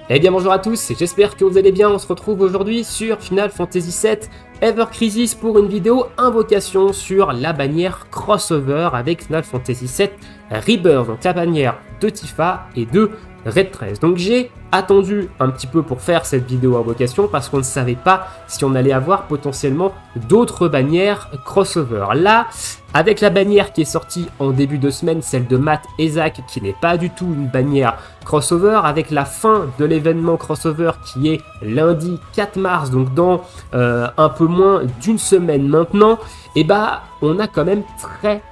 Eh bien bonjour à tous, j'espère que vous allez bien, on se retrouve aujourd'hui sur Final Fantasy VII Ever Crisis pour une vidéo invocation sur la bannière crossover avec Final Fantasy VII Rebirth, donc la bannière de Tifa et de Red 13. Donc j'ai attendu un petit peu pour faire cette vidéo invocation parce qu'on ne savait pas si on allait avoir potentiellement d'autres bannières crossover. Là, avec la bannière qui est sortie en début de semaine, celle de Matt et Zach, qui n'est pas du tout une bannière crossover, avec la fin de l'événement crossover qui est lundi 4 mars, donc dans un peu moins d'une semaine maintenant, et bah on a quand même très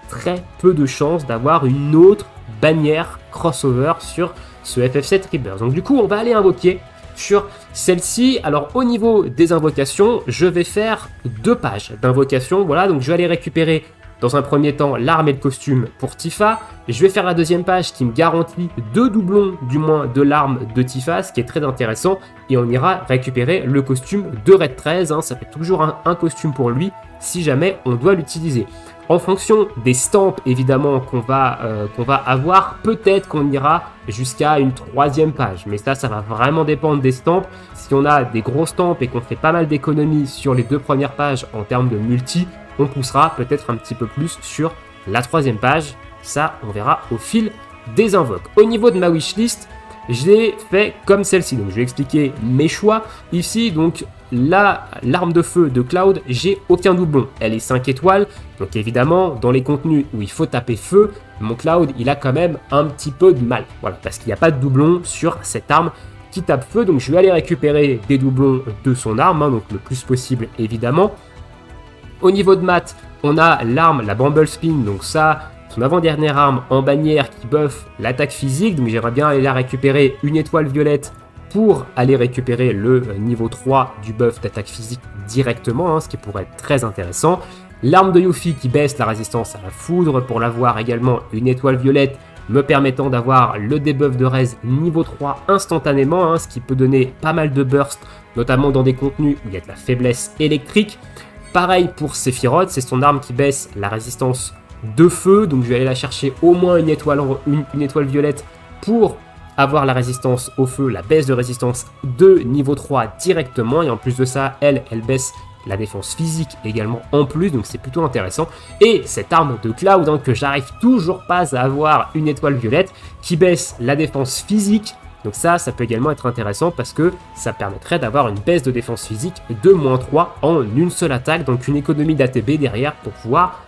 peu de chances d'avoir une autre bannière crossover sur ce FF7 Rebirth. Donc du coup on va aller invoquer sur celle-ci. Alors au niveau des invocations, je vais faire 2 pages d'invocation. Voilà, donc je vais aller récupérer dans un premier temps l'arme et le costume pour Tifa. Je vais faire la deuxième page qui me garantit 2 doublons du moins de l'arme de Tifa, ce qui est très intéressant. Et on ira récupérer le costume de Red 13, hein. Ça fait toujours un costume pour lui si jamais on doit l'utiliser. En fonction des stamps évidemment qu'on va avoir, peut-être qu'on ira jusqu'à une 3e page. Mais ça va vraiment dépendre des stamps. Si on a des gros stamps et qu'on fait pas mal d'économies sur les 2 premières pages en termes de multi, on poussera peut-être un petit peu plus sur la 3e page. Ça, on verra au fil des invoques. Au niveau de ma wishlist, je l'ai fait comme celle-ci. Donc je vais expliquer mes choix. Ici, donc l'arme de feu de Cloud, j'ai aucun doublon. Elle est 5 étoiles. Donc évidemment, dans les contenus où il faut taper feu, mon Cloud, il a quand même un petit peu de mal. Voilà, parce qu'il n'y a pas de doublon sur cette arme qui tape feu. Donc je vais aller récupérer des doublons de son arme, hein, donc le plus possible évidemment. Au niveau de Matt, on a l'arme, la Bramble Spin, donc ça, son avant-dernière arme en bannière qui buff l'attaque physique, donc j'aimerais bien aller la récupérer une étoile violette pour aller récupérer le niveau 3 du buff d'attaque physique directement, hein, ce qui pourrait être très intéressant. L'arme de Yuffie qui baisse la résistance à la foudre, pour l'avoir également une étoile violette me permettant d'avoir le debuff de res niveau 3 instantanément, hein, ce qui peut donner pas mal de burst, notamment dans des contenus où il y a de la faiblesse électrique. Pareil pour Sephiroth, c'est son arme qui baisse la résistance de feu, donc je vais aller la chercher au moins une étoile violette pour avoir la résistance au feu, la baisse de résistance de niveau 3 directement, et en plus de ça, elle baisse la défense physique également en plus, donc c'est plutôt intéressant. Et cette arme de Cloud, hein, que j'arrive toujours pas à avoir une étoile violette, qui baisse la défense physique. Donc ça peut également être intéressant parce que ça permettrait d'avoir une baisse de défense physique de -3 en une seule attaque. Donc une économie d'ATB derrière pour pouvoir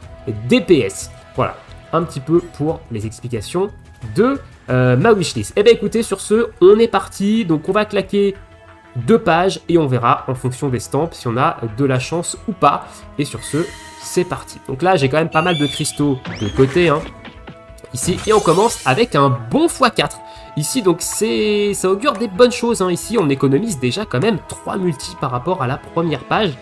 DPS. Voilà, un petit peu pour les explications de ma wishlist. Et bien écoutez, sur ce, on est parti. Donc on va claquer 2 pages et on verra en fonction des stamps si on a de la chance ou pas. Et sur ce, c'est parti. Donc là, j'ai quand même pas mal de cristaux de côté, hein, ici. Et on commence avec un bon x4. Ici, donc, ça augure des bonnes choses, hein. Ici, on économise déjà quand même 3 multis par rapport à la première page.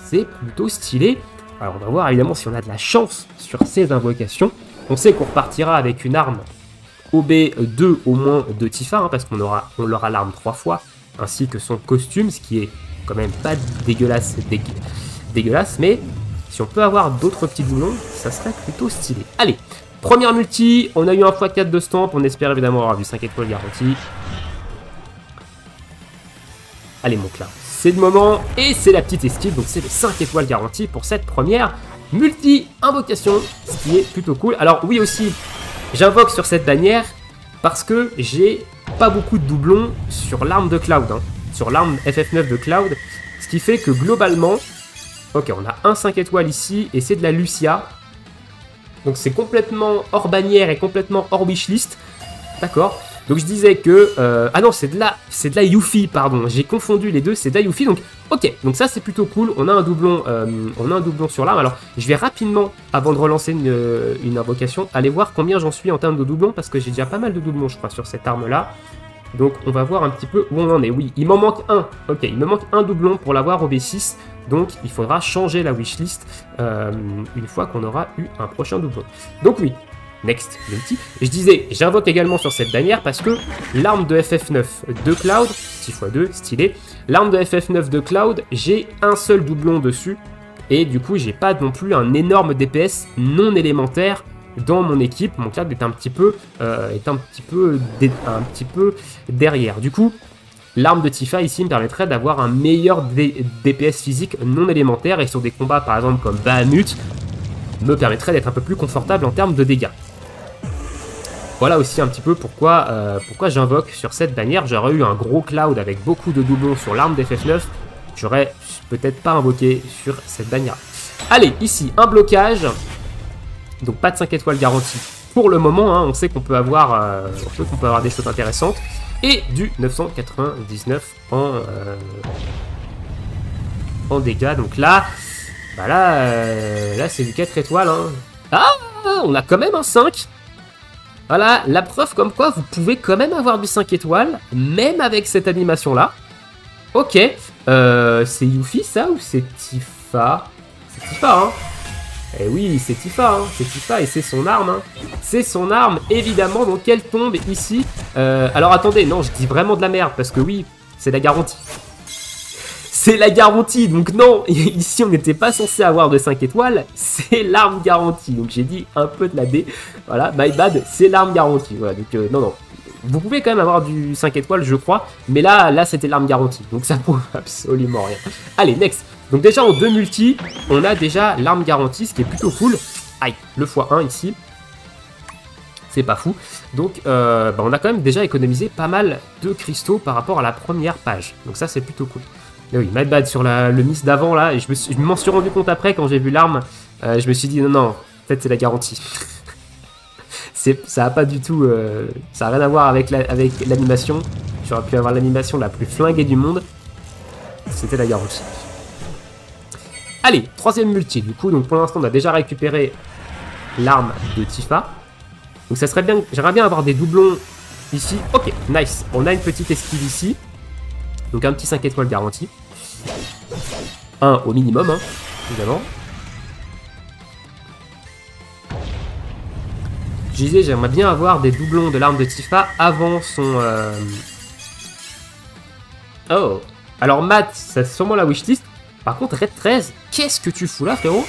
C'est plutôt stylé. Alors, on va voir évidemment si on a de la chance sur ces invocations. On sait qu'on repartira avec une arme OB2 au moins de Tifa, hein, parce qu'on aura l'arme 3 fois, ainsi que son costume, ce qui est quand même pas dégueulasse, mais si on peut avoir d'autres petits doublons, ça serait plutôt stylé. Allez! Première multi, on a eu un x4 de stamp, on espère évidemment avoir du 5 étoiles garanti. Allez mon Cloud, c'est le moment, et c'est la petite esquive, donc c'est le 5 étoiles garanti pour cette première multi-invocation, ce qui est plutôt cool. Alors oui aussi, j'invoque sur cette bannière parce que j'ai pas beaucoup de doublons sur l'arme de Cloud, hein, sur l'arme FF9 de Cloud, ce qui fait que globalement, ok, on a un 5 étoiles ici, et c'est de la Lucia. Donc c'est complètement hors bannière et complètement hors wishlist. D'accord. Donc je disais que... ah non, c'est de la Yuffie, pardon. J'ai confondu les deux, c'est de la Yuffie. Donc ok, donc ça c'est plutôt cool. On a un doublon sur l'arme. Alors je vais rapidement, avant de relancer une invocation, aller voir combien j'en suis en termes de doublons. Parce que j'ai déjà pas mal de doublons, je crois, sur cette arme-là. Donc on va voir un petit peu où on en est. Oui, il m'en manque un. Ok, il me manque un doublon pour l'avoir au B6. Donc il faudra changer la wishlist une fois qu'on aura eu un prochain doublon. Donc oui, next multi. Je disais, j'invoque également sur cette bannière parce que l'arme de FF9 de Cloud, 6x2, stylé. L'arme de FF9 de Cloud, j'ai un seul doublon dessus. Et du coup, j'ai pas non plus un énorme DPS non élémentaire dans mon équipe. Mon Cloud est un petit peu derrière. Du coup, l'arme de Tifa ici me permettrait d'avoir un meilleur DPS physique non élémentaire, et sur des combats par exemple comme Bahamut, me permettrait d'être un peu plus confortable en termes de dégâts. Voilà aussi un petit peu pourquoi j'invoque sur cette bannière. J'aurais eu un gros cloud avec beaucoup de doublons sur l'arme d'FF9, j'aurais peut-être pas invoqué sur cette bannière. Allez, ici, un blocage. Donc pas de 5 étoiles garanties pour le moment, hein. On sait qu'on peut avoir des choses intéressantes. Et du 999 en dégâts. Donc là, bah là c'est du 4 étoiles. Hein. Ah, on a quand même un 5. Voilà, la preuve comme quoi vous pouvez quand même avoir du 5 étoiles, même avec cette animation-là. Ok, c'est Yuffie ça ou c'est Tifa? C'est Tifa, hein. Eh oui, c'est Tifa, hein. C'est Tifa et c'est son arme. Hein. C'est son arme, évidemment, donc elle tombe ici. Alors attendez, non, je dis vraiment de la merde, parce que oui, c'est la garantie. C'est la garantie, donc non, ici on n'était pas censé avoir de 5 étoiles, c'est l'arme garantie. Donc j'ai dit un peu de la D, voilà, my bad, c'est l'arme garantie. Voilà, donc non, vous pouvez quand même avoir du 5 étoiles, je crois, mais là c'était l'arme garantie, donc ça prouve absolument rien. Allez, next. Donc déjà en 2 multi, on a déjà l'arme garantie, ce qui est plutôt cool. Aïe, le x1 ici. C'est pas fou. Donc on a quand même déjà économisé pas mal de cristaux par rapport à la première page. Donc ça c'est plutôt cool. Mais oui, my bad sur le miss d'avant là, et je m'en suis rendu compte après quand j'ai vu l'arme. Je me suis dit non, peut-être c'est la garantie. Ça a pas du tout, ça a rien à voir avec l'animation. J'aurais pu avoir l'animation la plus flinguée du monde. C'était la garantie. Allez, troisième multi. Du coup, donc pour l'instant, on a déjà récupéré l'arme de Tifa. Donc ça serait bien, j'aimerais bien avoir des doublons ici. Ok, nice. On a une petite esquive ici. Donc un petit 5 étoiles garanti. 1 au minimum, hein, évidemment. Je disais, j'aimerais bien avoir des doublons de l'arme de Tifa avant son... Oh. Alors Matt, c'est sûrement la wishlist. Par contre, Red 13, qu'est-ce que tu fous là, frérot?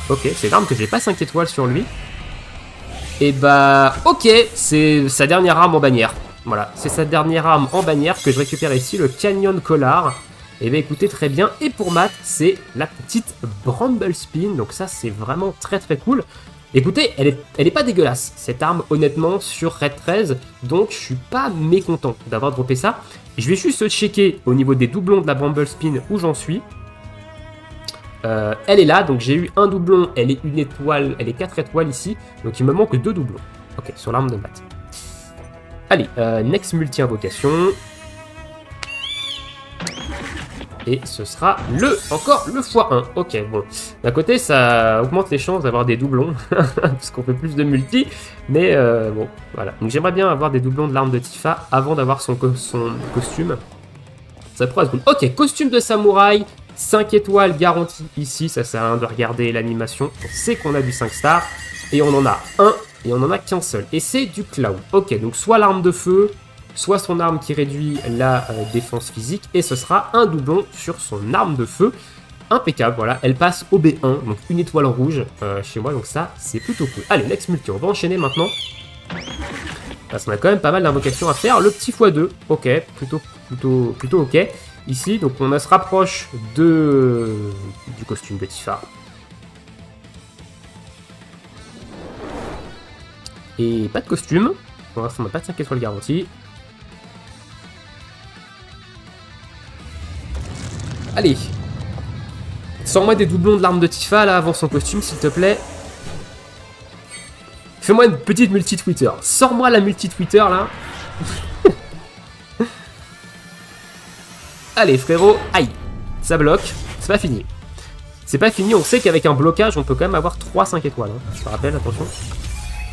Ok, c'est l'arme que j'ai pas 5 étoiles sur lui. Et bah, ok, c'est sa dernière arme en bannière. Voilà, c'est sa dernière arme en bannière que je récupère ici, le Canyon Collar. Et bah écoutez, très bien. Et pour Matt, c'est la petite Bramble Spin. Donc ça, c'est vraiment très très cool. Écoutez, elle est pas dégueulasse, cette arme, honnêtement, sur Red 13. Donc je suis pas mécontent d'avoir droppé ça. Je vais juste checker au niveau des doublons de la Bramble Spin où j'en suis. Elle est là, donc j'ai eu un doublon, elle est 1 étoile, elle est 4 étoiles ici. Donc il me manque 2 doublons. Ok, sur l'arme de Matt. Allez, next multi-invocation. Et ce sera encore le x1. Ok, bon. D'un côté, ça augmente les chances d'avoir des doublons. Parce qu'on fait plus de multi. Mais bon, voilà. Donc j'aimerais bien avoir des doublons de l'arme de Tifa avant d'avoir son costume. Ça pourrait être cool. Ok, costume de samouraï. 5 étoiles garantie ici. Ça sert à rien de regarder l'animation. On sait qu'on a du 5 stars. Et on en a un. Et on en a qu'un seul. Et c'est du Cloud. Ok, donc soit l'arme de feu, soit son arme qui réduit la défense physique. Et ce sera un doublon sur son arme de feu. Impeccable, voilà. Elle passe au B1, donc 1 étoile rouge chez moi. Donc ça, c'est plutôt cool. Allez, next multi, on va enchaîner maintenant. Parce qu'on a quand même pas mal d'invocations à faire. Le petit x2, ok, plutôt ok. Ici, donc on se rapproche du costume de Tifa. Et pas de costume. Pour l'instant, on n'a pas de 5 étoiles garanties. Allez. Sors-moi des doublons de l'arme de Tifa, là, avant son costume, s'il te plaît. Fais-moi une petite multi-Twitter. Sors-moi la multi-Twitter, là. Allez, frérot. Aïe. Ça bloque. C'est pas fini. C'est pas fini. On sait qu'avec un blocage, on peut quand même avoir 3-5 étoiles. Hein. Je te rappelle, attention.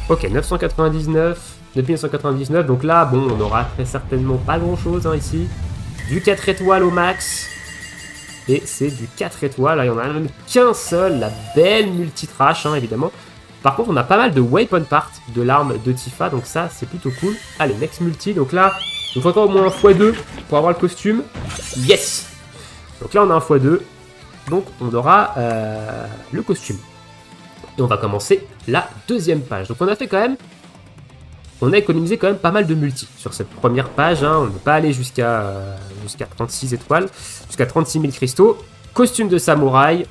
Ok, 999, 2999, donc là, bon, on aura très certainement pas grand-chose hein, ici. Du 4 étoiles au max. Et c'est du 4 étoiles, là, il y en a même qu'un seul, la belle multi-trash, hein, évidemment. Par contre, on a pas mal de weapon parts de l'arme de Tifa, donc ça, c'est plutôt cool. Allez, next multi, donc là, il faut encore au moins un x2 pour avoir le costume. Yes! Donc là, on a un x2, donc on aura le costume. Et on va commencer la deuxième page. Donc on a fait quand même on a économisé quand même pas mal de multi sur cette première page. Hein. On ne peut pas aller jusqu'à 36 étoiles, jusqu'à 36 000 cristaux. Costume de samouraï,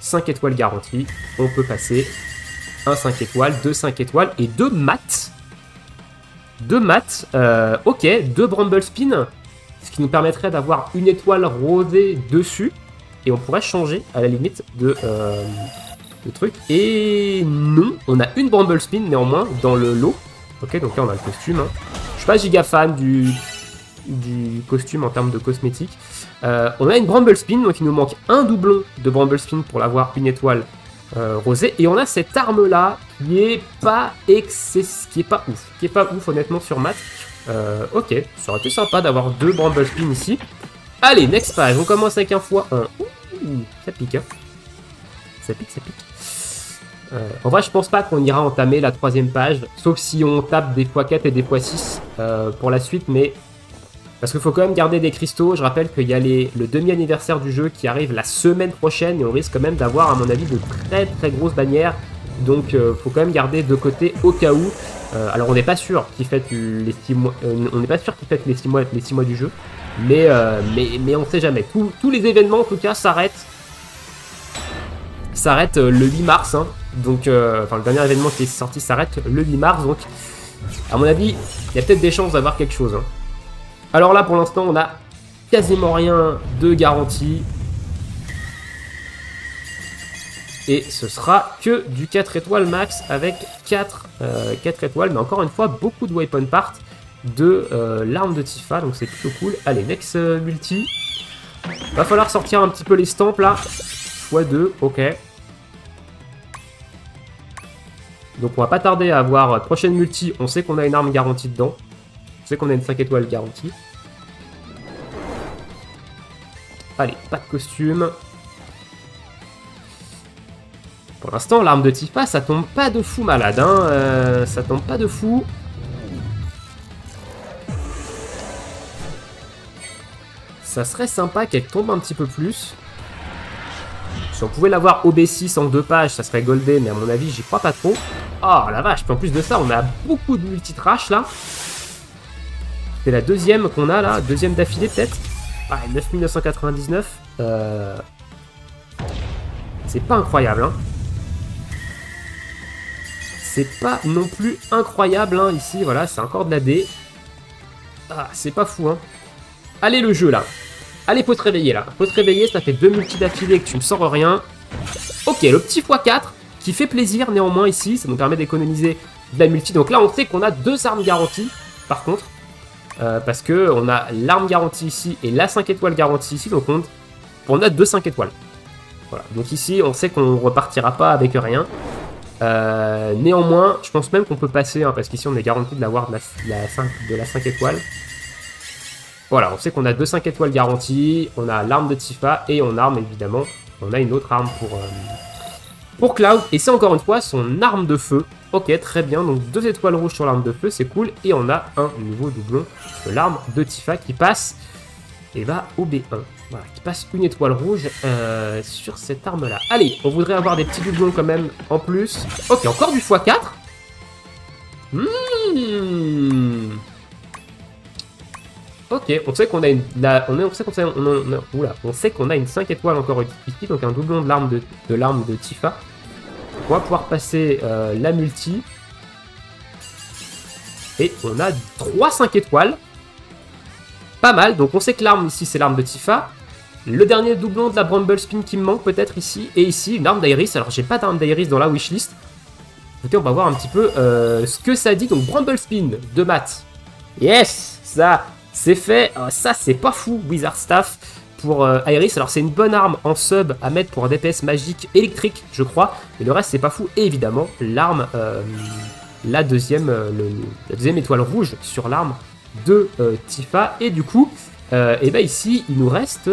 5 étoiles garanties. On peut passer un 5 étoiles, 2 5 étoiles et 2 maths. 2 maths, ok, 2 Bramble Spin, ce qui nous permettrait d'avoir une étoile rosée dessus. Et on pourrait changer à la limite de truc. Et non, on a une Bramble Spin néanmoins dans le lot. Ok, donc là on a le costume. Hein. Je suis pas giga fan du costume en termes de cosmétiques. On a une Bramble Spin, donc il nous manque un doublon de Bramble Spin pour l'avoir une étoile rosée. Et on a cette arme là qui est pas ouf. Qui est pas ouf honnêtement sur maths. Ok, ça aurait été sympa d'avoir 2 Bramble Spin ici. Allez, next page, on commence avec un x1. Ouh, ça pique, hein. Ça pique, ça pique. En vrai, je pense pas qu'on ira entamer la 3e page, sauf si on tape des x4 et des x6 pour la suite, mais... Parce qu'il faut quand même garder des cristaux. Je rappelle qu'il y a le demi-anniversaire du jeu qui arrive la semaine prochaine, et on risque quand même d'avoir, à mon avis, de très très grosses bannières. Donc, faut quand même garder de côté au cas où. Alors, on n'est pas sûr qu'ils fêtent les 6 mois... on n'est pas sûr qu'ils fêtent les 6 mois du jeu. Mais on sait jamais. Tous les événements, en tout cas, s'arrêtent le 8 mars. Hein. Donc, enfin, le dernier événement qui est sorti s'arrête le 8 mars. Donc, à mon avis, il y a peut-être des chances d'avoir quelque chose. Hein. Alors là, pour l'instant, on a quasiment rien de garantie. Et ce sera que du 4 étoiles max avec 4 étoiles. Mais encore une fois, beaucoup de weapon parts de l'arme de Tifa, donc c'est plutôt cool. Allez, next multi. Va falloir sortir un petit peu les stamps là. x2, ok. Donc on va pas tarder à avoir prochaine multi. On sait qu'on a une arme garantie dedans. On sait qu'on a une 5 étoiles garantie. Allez, pas de costume. Pour l'instant, l'arme de Tifa, ça tombe pas de fou malade. Hein. Ça tombe pas de fou. Ça serait sympa qu'elle tombe un petit peu plus. Si on pouvait l'avoir OB6 en 2 pages, ça serait goldé, mais à mon avis, j'y crois pas trop. Oh la vache, puis en plus de ça, on a beaucoup de multi-trash là. C'est la deuxième qu'on a là, deuxième d'affilée peut-être. Ah, 9999. C'est pas incroyable, hein. C'est pas non plus incroyable, hein, ici, voilà, c'est encore de la D. Ah, c'est pas fou, hein. Allez, le jeu, là. Allez, faut se réveiller, là. Faut se réveiller, ça fait 2 multis d'affilée que tu ne sors rien. Ok, le petit x4 qui fait plaisir, néanmoins, ici. Ça nous permet d'économiser de la multi. Donc là, on sait qu'on a 2 armes garanties, par contre. Parce que on a l'arme garantie ici et la 5 étoiles garantie ici. Donc on a 2 5 étoiles. Voilà. Donc ici, on sait qu'on repartira pas avec rien. Néanmoins, je pense même qu'on peut passer, hein, parce qu'ici, on est garanti de l'avoir de la 5 étoiles. Voilà, on sait qu'on a 2 5 étoiles garanties, on a l'arme de Tifa et on arme évidemment, on a une autre arme pour Cloud. Et c'est encore une fois son arme de feu. Ok, très bien, donc 2 étoiles rouges sur l'arme de feu, c'est cool. Et on a un nouveau doublon de l'arme de Tifa qui passe et va au B1. Voilà, qui passe une étoile rouge sur cette arme-là. Allez, on voudrait avoir des petits doublons quand même en plus. Ok, encore du x4. Ok, on sait qu'on a on sait qu'on a une 5 étoiles encore ici, donc un doublon de l'arme de Tifa. On va pouvoir passer la multi. Et on a 3 5 étoiles. Pas mal, donc on sait que l'arme ici c'est l'arme de Tifa. Le dernier doublon de la Bramble Spin qui me manque peut-être ici. Et ici une arme d'Iris, alors j'ai pas d'arme d'Iris dans la wishlist. Écoutez, on va voir un petit peu ce que ça dit. Donc Bramble Spin de maths. Yes, ça c'est fait. Ça c'est pas fou, Wizard Staff pour Iris. Alors c'est une bonne arme en sub à mettre pour un DPS magique électrique, je crois. Mais le reste c'est pas fou. Et évidemment l'arme, la deuxième étoile rouge sur l'arme de Tifa. Et du coup, et ben ici il nous reste...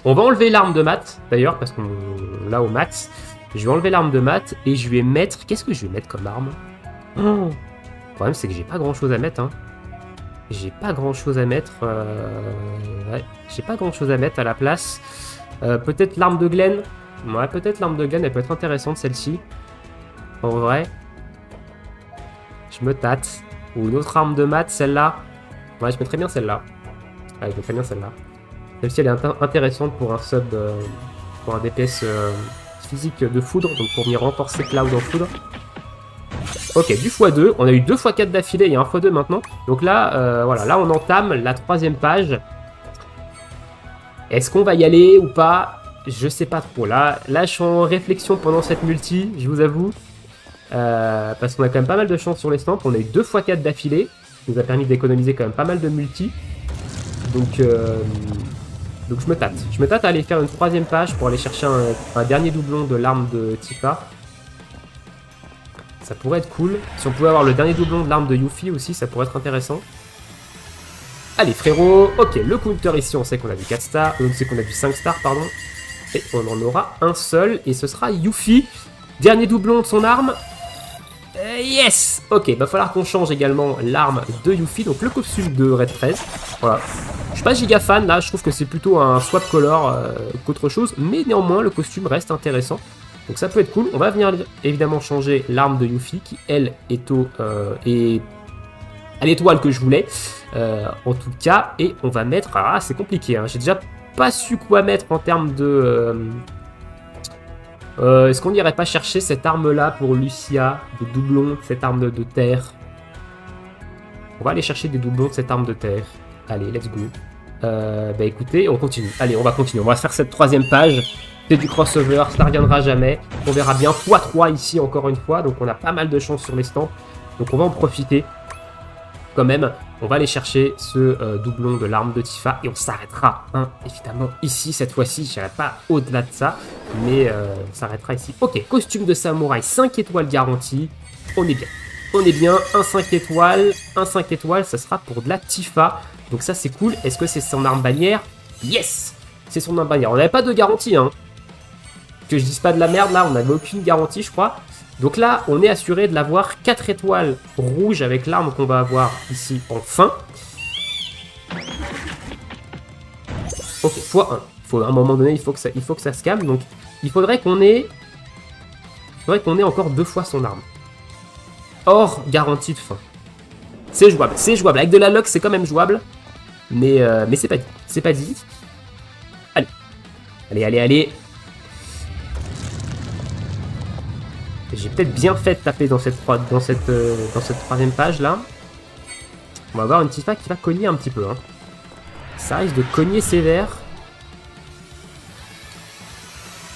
on va enlever l'arme de maths d'ailleurs parce qu'on l'a au max. Je vais enlever l'arme de maths et je vais mettre... Qu'est-ce que je vais mettre comme arme? Le problème c'est que j'ai pas grand chose à mettre, hein. J'ai pas grand chose à mettre. Ouais, j'ai pas grand chose à mettre à la place. Peut-être l'arme de Glen. Ouais, peut-être l'arme de Glen, elle peut être intéressante celle-ci. En vrai. Je me tâte. Ou une autre arme de maths, celle-là. Ouais, je mettrais bien celle-là. Ouais, je mettrais bien celle-là. Celle-ci, elle est intéressante pour un sub, pour un DPS physique de foudre, donc pour venir renforcer Cloud en foudre. Ok, du x2. On a eu 2 x4 d'affilée, il y a un x2 maintenant. Donc là, voilà, là on entame la 3e page. Est-ce qu'on va y aller ou pas? Je sais pas trop. Là, je suis en réflexion pendant cette multi, je vous avoue. Parce qu'on a quand même pas mal de chance sur les stamps. On a eu 2 x4 d'affilée. Ça nous a permis d'économiser quand même pas mal de multi. Donc je me tâte. Je me tâte à aller faire une 3e page pour aller chercher un dernier doublon de l'arme de Tifa. Ça pourrait être cool. Si on pouvait avoir le dernier doublon de l'arme de Yuffie aussi, ça pourrait être intéressant. Allez frérot, ok, le counter ici, on sait qu'on a du 4 stars, on sait qu'on a du 5 stars, pardon. Et on en aura un seul, et ce sera Yuffie. Dernier doublon de son arme. Yes. Ok, va falloir qu'on change également l'arme de Yuffie, donc le costume de Red 13. Voilà. Je suis pas giga fan, là, je trouve que c'est plutôt un swap color qu'autre chose, mais néanmoins, le costume reste intéressant. Donc ça peut être cool. On va venir évidemment changer l'arme de Yuffie, qui elle est à l'étoile que je voulais, en tout cas, et on va mettre... Ah, c'est compliqué, hein. J'ai déjà pas su quoi mettre en termes de... Est-ce qu'on n'irait pas chercher cette arme-là pour Lucia, des doublons de cette arme de terre? On va aller chercher des doublons de cette arme de terre. Allez, let's go. Bah écoutez, on continue. Allez, on va continuer. On va faire cette 3e page. C'est du crossover, ça ne reviendra jamais. On verra bien x3 ici encore une fois, donc on a pas mal de chance sur les stamps. Donc on va en profiter. Quand même, on va aller chercher ce doublon de l'arme de Tifa et on s'arrêtera, hein, évidemment, ici cette fois-ci. Je n'irai pas au-delà de ça, mais on s'arrêtera ici. Ok, costume de samouraï, 5 étoiles garantie. On est bien. On est bien, un 5 étoiles. Un 5 étoiles, ça sera pour de la Tifa. Donc ça, c'est cool. Est-ce que c'est son arme bannière? Yes! C'est son arme bannière. On n'avait pas de garantie, hein. Que je dise pas de la merde, là, on n'avait aucune garantie, je crois. Donc là, on est assuré de l'avoir 4 étoiles rouges avec l'arme qu'on va avoir ici en fin. Ok, x1. À un moment donné, il faut que ça se calme. Donc, il faudrait qu'on ait encore 2 fois son arme. Hors garantie de fin. C'est jouable, c'est jouable. Avec de la luck, c'est quand même jouable. Mais c'est pas dit. C'est pas dit. Allez. Allez, allez, allez. J'ai peut-être bien fait de taper dans cette 3e page là. On va avoir une Tifa qui va cogner un petit peu. Hein. Ça risque de cogner sévère.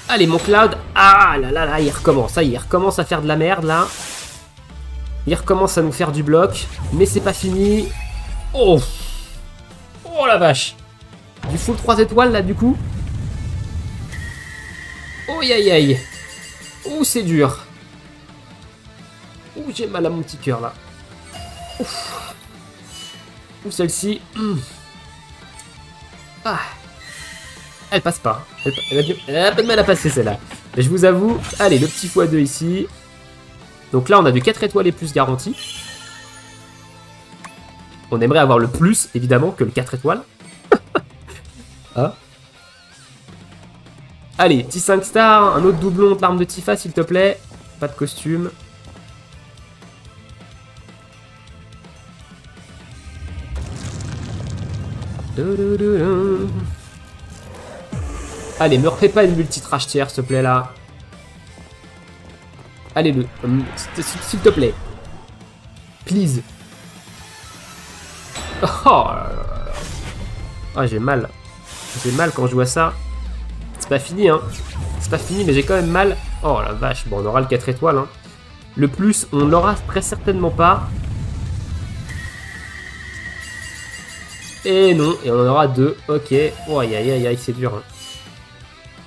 Allez mon Cloud. Ah là là là, il recommence. Ça y est, il recommence à faire de la merde là. Il recommence à nous faire du bloc. Mais c'est pas fini. Oh. Oh la vache. Du full 3 étoiles là du coup. Oh aïe aïe. Oh c'est dur. Ouh, j'ai mal à mon petit cœur là. Ouf. Ouh, celle-ci. Ah. Elle passe pas. Elle a pas de mal à passer celle-là. Mais je vous avoue, allez, le petit x2 ici. Donc là, on a du 4 étoiles et plus garanti. On aimerait avoir le plus, évidemment, que le 4 étoiles. Ah. Allez, petit 5 stars, un autre doublon de l'arme de Tifa, s'il te plaît. Pas de costume. Allez, me refais pas une multi-trash tiers, s'il te plaît, là. Allez, s'il te plaît. Please. Oh, j'ai mal. J'ai mal quand je vois ça. C'est pas fini, hein. C'est pas fini, mais j'ai quand même mal. Oh, la vache. Bon, on aura le 4 étoiles, hein. Le plus, on l'aura très certainement pas. Et non, et on en aura 2. Ok. Oh, aïe, aïe, aïe, aïe, c'est dur, hein.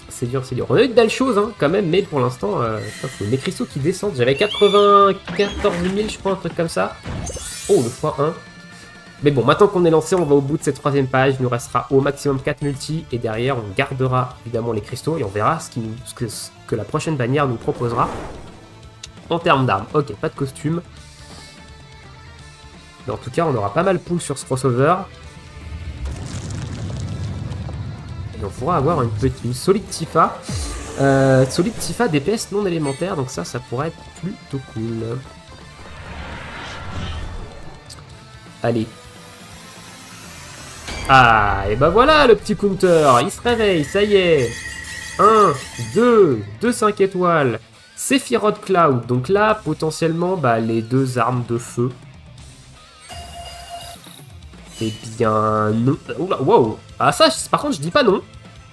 C'est dur, c'est dur. On a eu de belles choses, hein, quand même, mais pour l'instant, les cristaux qui descendent. J'avais 94 000, je crois, un truc comme ça. Oh, le x1. Mais bon, maintenant qu'on est lancé, on va au bout de cette 3e page. Il nous restera au maximum 4 multi. Et derrière, on gardera évidemment les cristaux. Et on verra ce que la prochaine bannière nous proposera. En termes d'armes. Ok, pas de costume. Mais en tout cas, on aura pas mal pull sur ce crossover. Et on pourra avoir une solide Tifa. Solide Tifa DPS non élémentaire. Donc ça pourrait être plutôt cool. Allez. Ah, et bah voilà le petit counter. Il se réveille, ça y est. 1, 2, 5 étoiles. Sephiroth Cloud. Donc là, potentiellement, bah, les deux armes de feu. Eh bien, non. Oula, wow. Ah, ça, par contre, je dis pas non.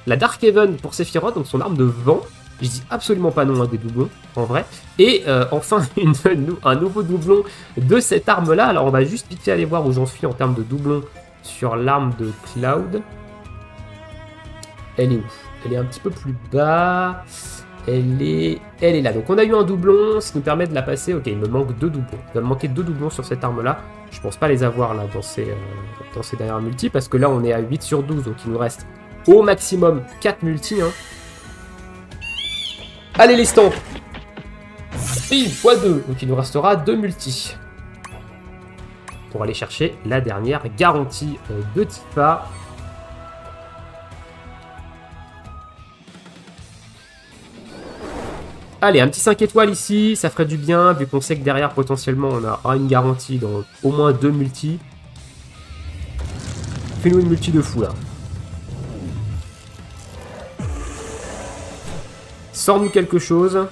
La Dark Heaven pour Sephiroth, donc son arme de vent. Je dis absolument pas non à des doublons, en vrai. Et enfin, un nouveau doublon de cette arme-là. Alors, on va juste vite fait aller voir où j'en suis en termes de doublons sur l'arme de Cloud. Elle est où? Elle est un petit peu plus bas. Elle est là. Donc, on a eu un doublon, ce qui nous permet de la passer. Ok, il me manque 2 doublons. Il va me manquer 2 doublons sur cette arme-là. Je pense pas les avoir là dans ces dernières multis, parce que là, on est à 8 sur 12, donc il nous reste au maximum 4 multis. Hein. Allez les stands. Bim, x2. Donc il nous restera 2 multis. Pour aller chercher la dernière garantie de Tifa. Allez, un petit 5 étoiles ici, ça ferait du bien, vu qu'on sait que derrière, potentiellement, on aura une garantie dans au moins 2 multis. Fais-nous une multi de fou, là. Sors-nous quelque chose.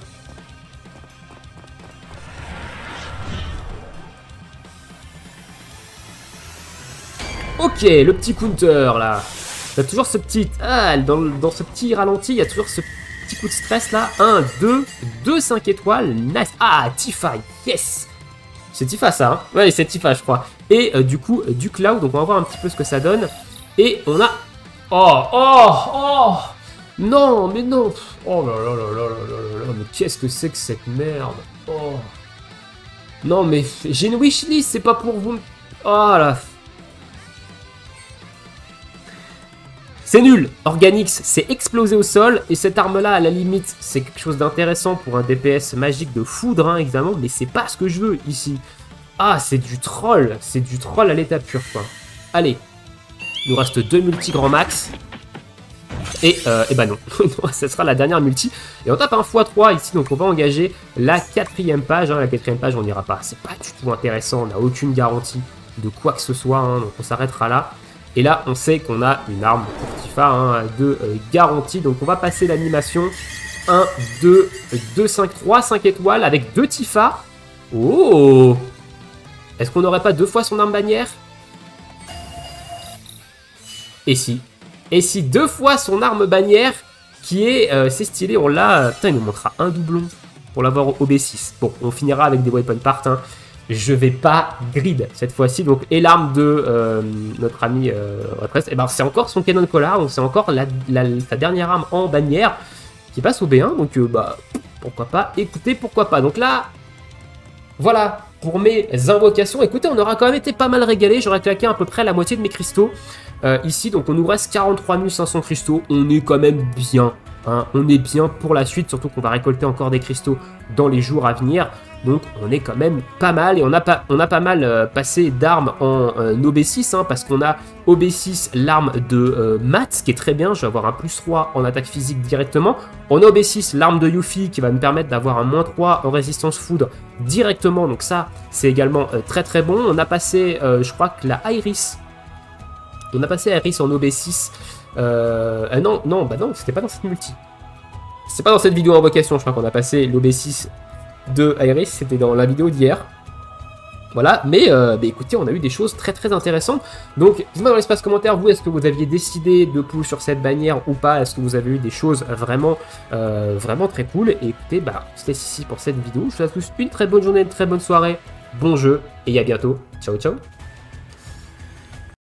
Ok, le petit counter, là. T'as toujours ce petit... Ah, dans ce petit ralenti, il y a toujours ce petit coup de stress, là. 1, 2, 5 étoiles. Nice. Ah, Tifa, yes. C'est Tifa, ça, hein. Ouais, c'est Tifa, je crois. Et du coup, du Cloud. Donc, on va voir un petit peu ce que ça donne. Et on a... Oh. Non, mais non. Oh là là là là là là. Mais qu'est-ce que c'est que cette merde? Oh. Non, mais j'ai une wishlist, c'est pas pour vous... Oh là. C'est nul. Organix, c'est explosé au sol. Et cette arme-là, à la limite, c'est quelque chose d'intéressant pour un DPS magique de foudre, hein, évidemment. Mais c'est pas ce que je veux, ici. Ah, c'est du troll. C'est du troll à l'état pur, quoi. Allez. Il nous reste 2 multi grand max. Et bah non. Ça sera la dernière multi. Et on tape un x3 ici. Donc on va engager la 4e page. Hein. La 4e page, on n'ira pas. C'est pas du tout intéressant. On n'a aucune garantie de quoi que ce soit. Hein. Donc on s'arrêtera là. Et là, on sait qu'on a une arme pour Tifa hein, de garantie. Donc, on va passer l'animation. 1, 2, 5, 3, 5 étoiles avec 2 Tifa. Oh! Est-ce qu'on n'aurait pas 2 fois son arme bannière? Et si? Et si 2 fois son arme bannière qui est... c'est stylé, on l'a... Putain, il nous montrera un doublon pour l'avoir au B6. Bon, on finira avec des weapon parts. Hein. Je vais pas grid cette fois-ci. Donc, et l'arme de notre ami Repress, et ben c'est encore son Cannon Collar. Donc c'est encore sa dernière arme en bannière qui passe au B1. Donc bah pourquoi pas. Écoutez, pourquoi pas. Donc là, voilà pour mes invocations. Écoutez, on aura quand même été pas mal régalé. J'aurais claqué à peu près la moitié de mes cristaux ici. Donc on nous reste 43 500 cristaux. On est quand même bien. Hein, on est bien pour la suite, surtout qu'on va récolter encore des cristaux dans les jours à venir. Donc on est quand même pas mal et on a pas mal passé d'armes en OB6 hein, parce qu'on a OB6 l'arme de Matt qui est très bien, je vais avoir un +3 en attaque physique directement. On a OB6 l'arme de Yuffie qui va me permettre d'avoir un -3 en résistance foudre directement, donc ça c'est également très très bon. On a passé, je crois que la Iris, on a passé Iris en OB6. Non, c'était pas dans cette multi. C'est pas dans cette vidéo invocation, je crois qu'on a passé l'OB6 de Iris, c'était dans la vidéo d'hier. Voilà, mais écoutez, on a eu des choses très très intéressantes. Donc, dites-moi dans l'espace commentaire, vous, est-ce que vous aviez décidé de push sur cette bannière ou pas? Est-ce que vous avez eu des choses vraiment, vraiment très cool? Et écoutez, bah, c'était ici pour cette vidéo. Je vous souhaite à tous une très bonne journée, une très bonne soirée, bon jeu, et à bientôt. Ciao, ciao!